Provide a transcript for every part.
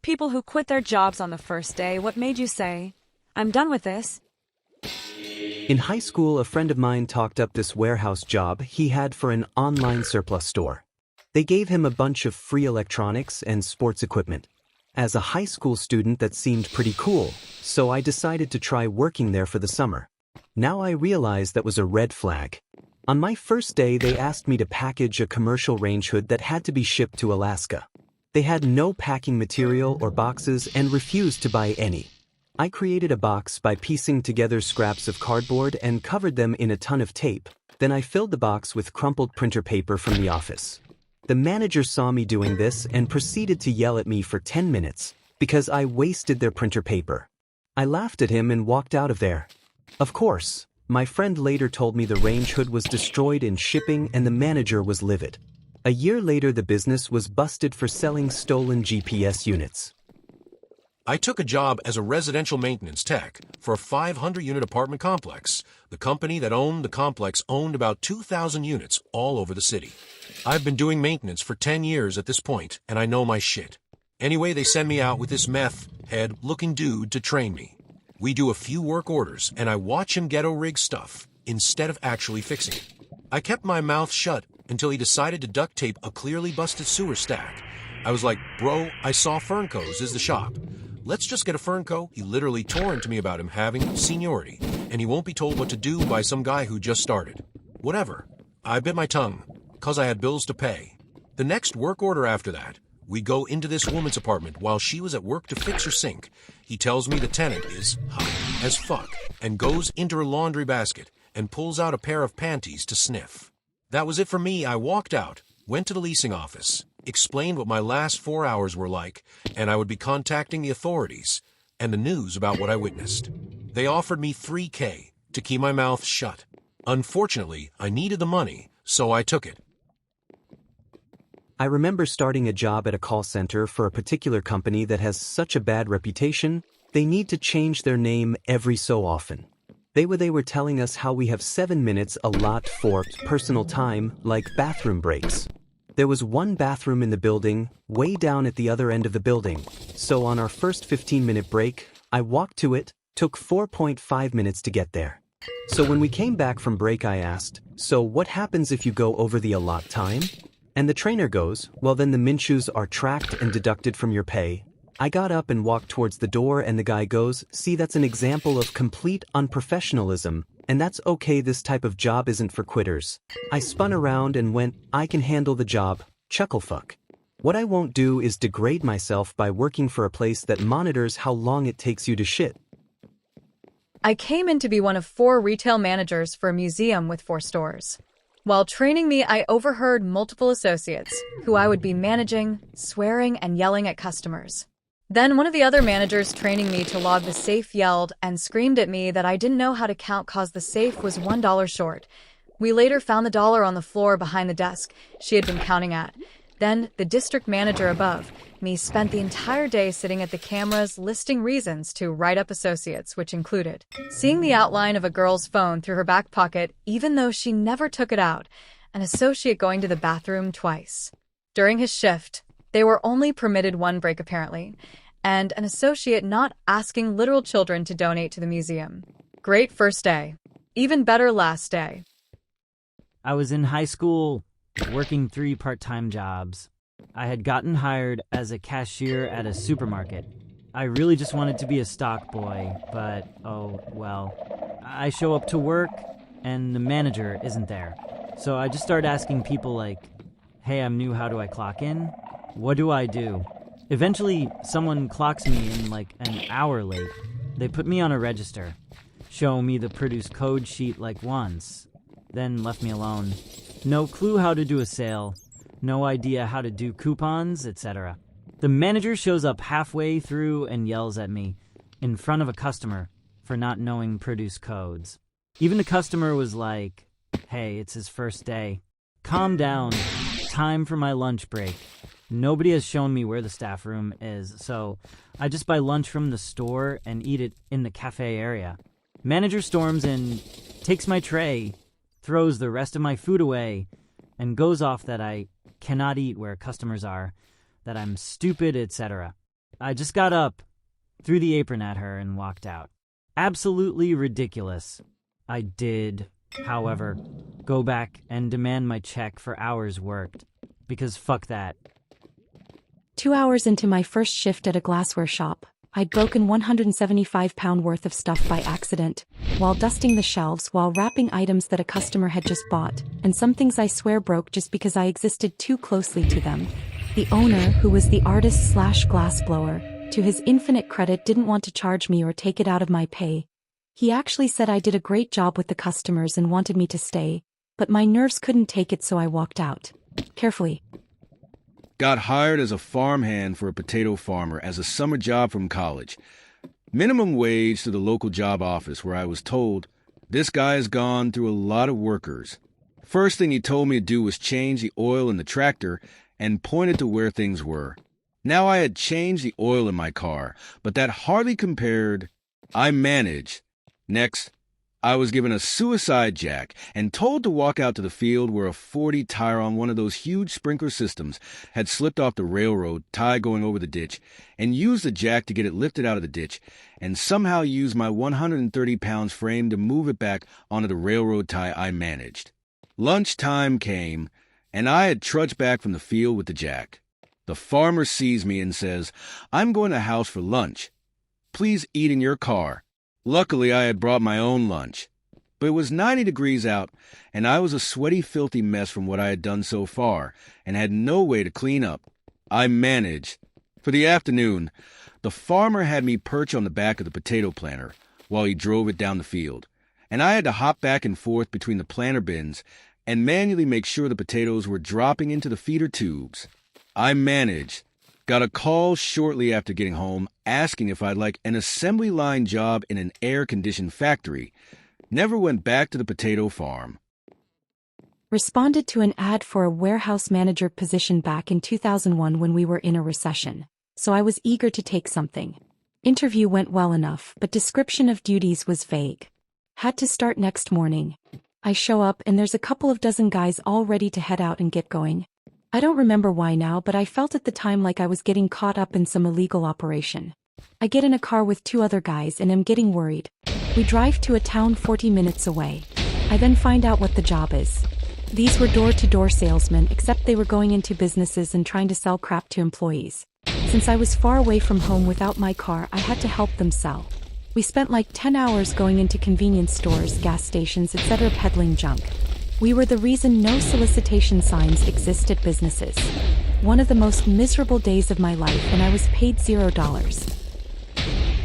people who quit their jobs on the first day. What made you say, I'm done with this? In high school, a friend of mine talked up this warehouse job he had for an online surplus store. They gave him a bunch of free electronics and sports equipment. As a high school student, that seemed pretty cool, so I decided to try working there for the summer. Now I realize that was a red flag. On my first day, they asked me to package a commercial range hood that had to be shipped to Alaska. They had no packing material or boxes and refused to buy any. I created a box by piecing together scraps of cardboard and covered them in a ton of tape. Then I filled the box with crumpled printer paper from the office. The manager saw me doing this and proceeded to yell at me for 10 minutes because I wasted their printer paper. I laughed at him and walked out of there. Of course, my friend later told me the range hood was destroyed in shipping and the manager was livid. A year later, the business was busted for selling stolen GPS units. I took a job as a residential maintenance tech for a 500-unit apartment complex. The company that owned the complex owned about 2,000 units all over the city. I've been doing maintenance for 10 years at this point, and I know my shit. Anyway, they send me out with this meth head-looking dude to train me. We do a few work orders, and I watch him ghetto rig stuff instead of actually fixing it. I kept my mouth shut until he decided to duct tape a clearly busted sewer stack. I was like, bro, I saw Fernco's is the shop. Let's just get a Fernco. He literally tore into me about him having seniority, and he won't be told what to do by some guy who just started. Whatever. I bit my tongue, 'cause I had bills to pay. The next work order after that, we go into this woman's apartment while she was at work to fix her sink. He tells me the tenant is hot as fuck and goes into her laundry basket and pulls out a pair of panties to sniff. That was it for me. I walked out, went to the leasing office, explained what my last 4 hours were like, and I would be contacting the authorities and the news about what I witnessed. They offered me $3,000 to keep my mouth shut. Unfortunately, I needed the money, so I took it. I remember starting a job at a call center for a particular company that has such a bad reputation, they need to change their name every so often. They were telling us how we have 7 minutes a lot for personal time, like bathroom breaks. There was one bathroom in the building, way down at the other end of the building, so on our first 15-minute break, I walked to it, took 4.5 minutes to get there. So when we came back from break, I asked, so what happens if you go over the allot time? And the trainer goes, well, then the Minshews are tracked and deducted from your pay. I got up and walked towards the door and the guy goes, see, that's an example of complete unprofessionalism, and that's okay, this type of job isn't for quitters. I spun around and went, I can handle the job, chucklefuck. What I won't do is degrade myself by working for a place that monitors how long it takes you to shit. I came in to be one of 4 retail managers for a museum with 4 stores. While training me, I overheard multiple associates, who I would be managing, swearing and yelling at customers. Then one of the other managers training me to log the safe yelled and screamed at me that I didn't know how to count 'cause the safe was $1 short. We later found the dollar on the floor behind the desk she had been counting at. Then the district manager above me spent the entire day sitting at the cameras listing reasons to write up associates, which included seeing the outline of a girl's phone through her back pocket even though she never took it out, an associate going to the bathroom twice. During his shift, they were only permitted 1 break apparently, and an associate not asking literal children to donate to the museum. Great first day. Even better last day. I was in high school, working 3 part-time jobs. I had gotten hired as a cashier at a supermarket. I really just wanted to be a stock boy, but oh well. I show up to work, and the manager isn't there. So I just started asking people like, hey, I'm new, how do I clock in? What do I do? Eventually, someone clocks me in like an hour late. They put me on a register, show me the produce code sheet like once, then left me alone. No clue how to do a sale, no idea how to do coupons, etc. The manager shows up halfway through and yells at me in front of a customer for not knowing produce codes. Even the customer was like, hey, it's his first day. Calm down. Time for my lunch break. Nobody has shown me where the staff room is, so I just buy lunch from the store and eat it in the cafe area. Manager storms in, takes my tray, throws the rest of my food away, and goes off that I cannot eat where customers are, that I'm stupid, etc. I just got up, threw the apron at her, and walked out. Absolutely ridiculous. I did, however, go back and demand my check for hours worked, because fuck that. 2 hours into my first shift at a glassware shop, I'd broken 175 pound worth of stuff by accident, while dusting the shelves while wrapping items that a customer had just bought, and some things I swear broke just because I existed too closely to them. The owner, who was the artist/glassblower, to his infinite credit didn't want to charge me or take it out of my pay. He actually said I did a great job with the customers and wanted me to stay, but my nerves couldn't take it, so I walked out. Carefully. Got hired as a farmhand for a potato farmer as a summer job from college. Minimum wage to the local job office, where I was told, this guy has gone through a lot of workers. First thing he told me to do was change the oil in the tractor and pointed to where things were. Now I had changed the oil in my car, but that hardly compared. I managed. Next, I was given a suicide jack and told to walk out to the field where a 40 tire on one of those huge sprinkler systems had slipped off the railroad tie going over the ditch, and use the jack to get it lifted out of the ditch, and somehow use my 130 pounds frame to move it back onto the railroad tie I managed. Lunchtime came, and I had trudged back from the field with the jack. The farmer sees me and says, "I'm going to house for lunch. Please eat in your car." Luckily, I had brought my own lunch. But it was 90 degrees out, and I was a sweaty, filthy mess from what I had done so far, and had no way to clean up. I managed. For the afternoon, the farmer had me perch on the back of the potato planter while he drove it down the field, and I had to hop back and forth between the planter bins and manually make sure the potatoes were dropping into the feeder tubes. I managed. Got a call shortly after getting home asking if I'd like an assembly line job in an air-conditioned factory. Never went back to the potato farm. Responded to an ad for a warehouse manager position back in 2001 when we were in a recession, so I was eager to take something. Interview went well enough, but description of duties was vague. Had to start next morning. I show up and there's a couple of dozen guys all ready to head out and get going. I don't remember why now, but I felt at the time like I was getting caught up in some illegal operation. I get in a car with 2 other guys and am getting worried. We drive to a town 40 minutes away. I then find out what the job is. These were door-to-door salesmen, except they were going into businesses and trying to sell crap to employees. Since I was far away from home without my car, I had to help them sell. We spent like 10 hours going into convenience stores, gas stations, etc. peddling junk. We were the reason no solicitation signs exist at businesses. One of the most miserable days of my life, and I was paid $0.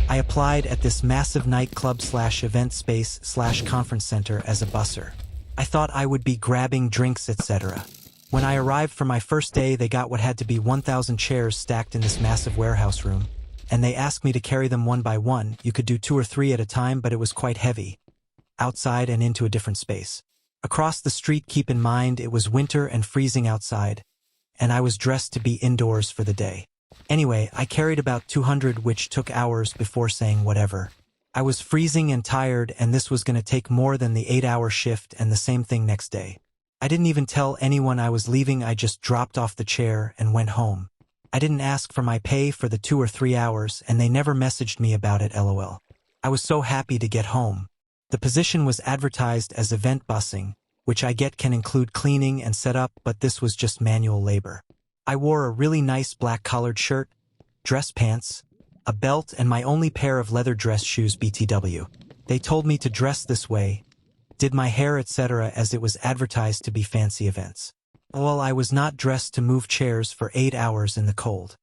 I applied at this massive nightclub/event space/conference center as a busser. I thought I would be grabbing drinks, etc. When I arrived for my first day, they got what had to be 1,000 chairs stacked in this massive warehouse room, and they asked me to carry them one by one. You could do 2 or 3 at a time, but it was quite heavy. Outside and into a different space. Across the street, keep in mind, it was winter and freezing outside, and I was dressed to be indoors for the day. Anyway, I carried about 200, which took hours before saying whatever. I was freezing and tired, and this was going to take more than the 8-hour shift, and the same thing next day. I didn't even tell anyone I was leaving. I just dropped off the chair and went home. I didn't ask for my pay for the 2 or 3 hours, and they never messaged me about it, lol. I was so happy to get home. The position was advertised as event bussing, which I get can include cleaning and setup, but this was just manual labor. I wore a really nice black collared shirt, dress pants, a belt, and my only pair of leather dress shoes BTW. They told me to dress this way, did my hair, etc. as it was advertised to be fancy events. Well, I was not dressed to move chairs for 8 hours in the cold.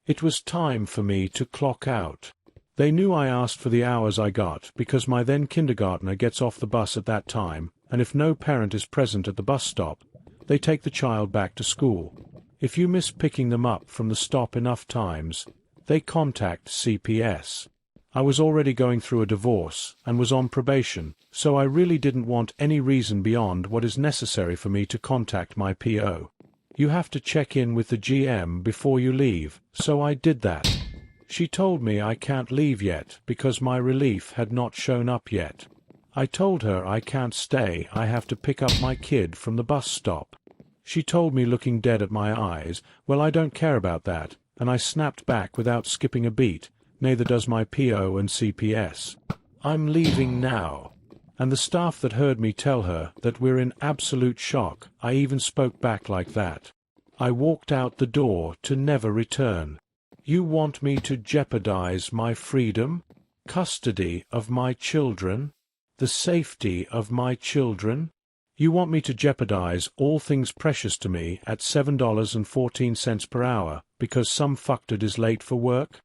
It was time for me to clock out. They knew I asked for the hours I got because my then kindergartner gets off the bus at that time, and if no parent is present at the bus stop, they take the child back to school. If you miss picking them up from the stop enough times, they contact CPS. I was already going through a divorce and was on probation, so I really didn't want any reason beyond what is necessary for me to contact my PO. You have to check in with the GM before you leave, so I did that. She told me I can't leave yet because my relief had not shown up yet. I told her I can't stay, I have to pick up my kid from the bus stop. She told me, looking dead at my eyes, "Well, I don't care about that. and I snapped back without skipping a beat. Neither does my PO and CPS. I'm leaving now. And the staff that heard me tell her that we're in absolute shock. I even spoke back like that. I walked out the door to never return. You want me to jeopardize my freedom, custody of my children, the safety of my children? You want me to jeopardize all things precious to me at $7.14 per hour because some fucktard is late for work?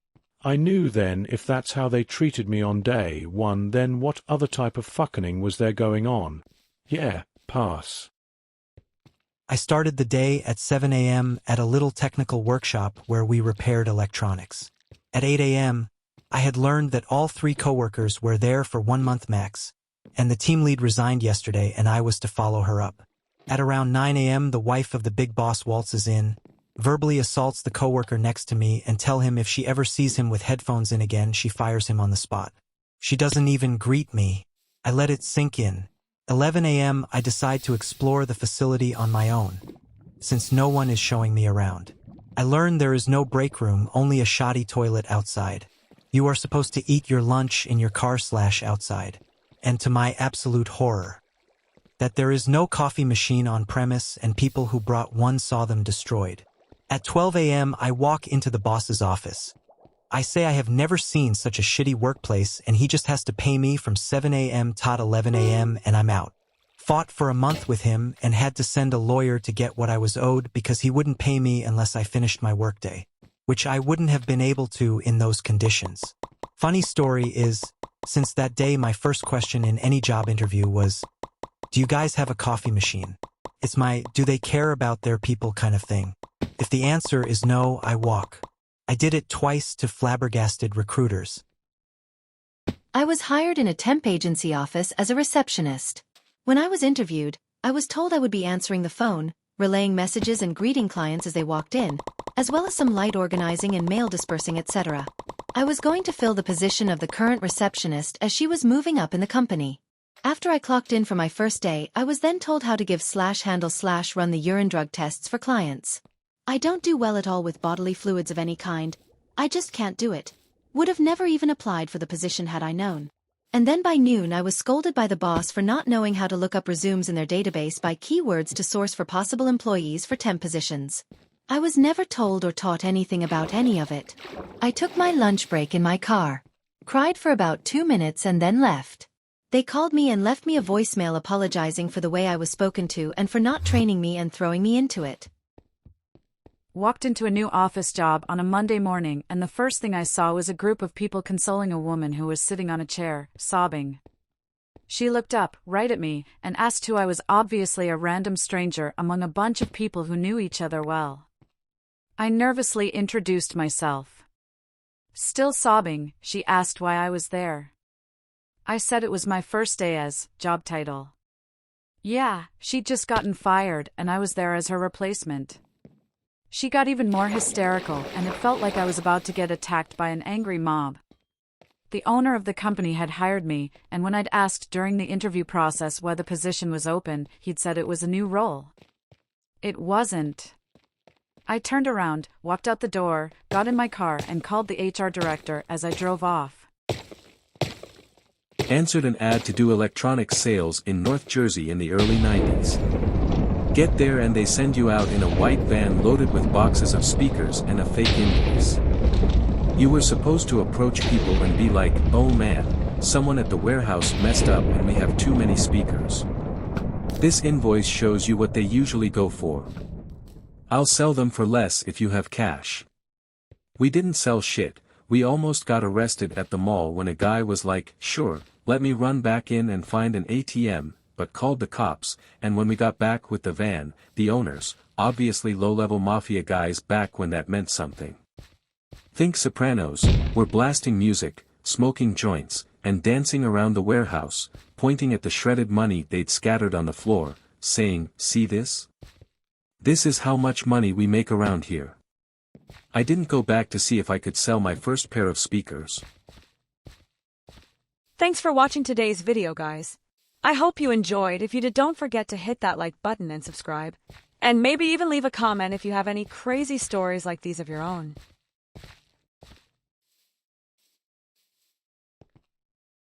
I knew then if that's how they treated me on day one, then what other type of fucking was there going on? Yeah, pass. I started the day at 7 a.m. at a little technical workshop where we repaired electronics. At 8 a.m., I had learned that all 3 coworkers were there for 1 month max, and the team lead resigned yesterday and I was to follow her up. At around 9 a.m., the wife of the big boss waltzes in, verbally assaults the coworker next to me and tell him if she ever sees him with headphones in again, she fires him on the spot. She doesn't even greet me. I let it sink in. 11 a.m., I decide to explore the facility on my own, since no one is showing me around. I learn there is no break room, only a shoddy toilet outside. You are supposed to eat your lunch in your car/outside. And to my absolute horror, that there is no coffee machine on premise and people who brought one saw them destroyed. At 12 a.m., I walk into the boss's office. I say I have never seen such a shitty workplace and he just has to pay me from 7 a.m. to 11 a.m. and I'm out. Fought for a month with him and had to send a lawyer to get what I was owed because he wouldn't pay me unless I finished my workday, which I wouldn't have been able to in those conditions. Funny story is, since that day my first question in any job interview was, do you guys have a coffee machine? It's my, do they care about their people kind of thing. If the answer is no, I walk. I did it twice to flabbergasted recruiters. I was hired in a temp agency office as a receptionist. When I was interviewed, I was told I would be answering the phone, relaying messages and greeting clients as they walked in, as well as some light organizing and mail dispersing, etc. I was going to fill the position of the current receptionist as she was moving up in the company. After I clocked in for my first day, I was then told how to give/handle/run the urine drug tests for clients. I don't do well at all with bodily fluids of any kind. I just can't do it. Would have never even applied for the position had I known. And then by noon I was scolded by the boss for not knowing how to look up resumes in their database by keywords to source for possible employees for temp positions. I was never told or taught anything about any of it. I took my lunch break in my car, cried for about 2 minutes and then left. They called me and left me a voicemail apologizing for the way I was spoken to and for not training me and throwing me into it. Walked into a new office job on a Monday morning and the first thing I saw was a group of people consoling a woman who was sitting on a chair, sobbing. She looked up, right at me, and asked who I was, obviously a random stranger among a bunch of people who knew each other well. I nervously introduced myself. Still sobbing, she asked why I was there. I said it was my first day as, job title. Yeah, she'd just gotten fired and I was there as her replacement. She got even more hysterical and it felt like I was about to get attacked by an angry mob. The owner of the company had hired me, and when I'd asked during the interview process why the position was open, he'd said it was a new role. It wasn't. I turned around, walked out the door, got in my car and called the HR director as I drove off. Answered an ad to do electronics sales in North Jersey in the early 90s. Get there and they send you out in a white van loaded with boxes of speakers and a fake invoice. You were supposed to approach people and be like, oh man, someone at the warehouse messed up and we have too many speakers. This invoice shows you what they usually go for. I'll sell them for less if you have cash. We didn't sell shit. We almost got arrested at the mall when a guy was like, sure, let me run back in and find an ATM, but called the cops, and when we got back with the van, the owners, obviously low-level mafia guys back when that meant something. Think Sopranos, were blasting music, smoking joints, and dancing around the warehouse, pointing at the shredded money they'd scattered on the floor, saying, see this? This is how much money we make around here. I didn't go back to see if I could sell my first pair of speakers. Thanks for watching today's video, guys. I hope you enjoyed. If you did, don't forget to hit that like button and subscribe. And maybe even leave a comment if you have any crazy stories like these of your own.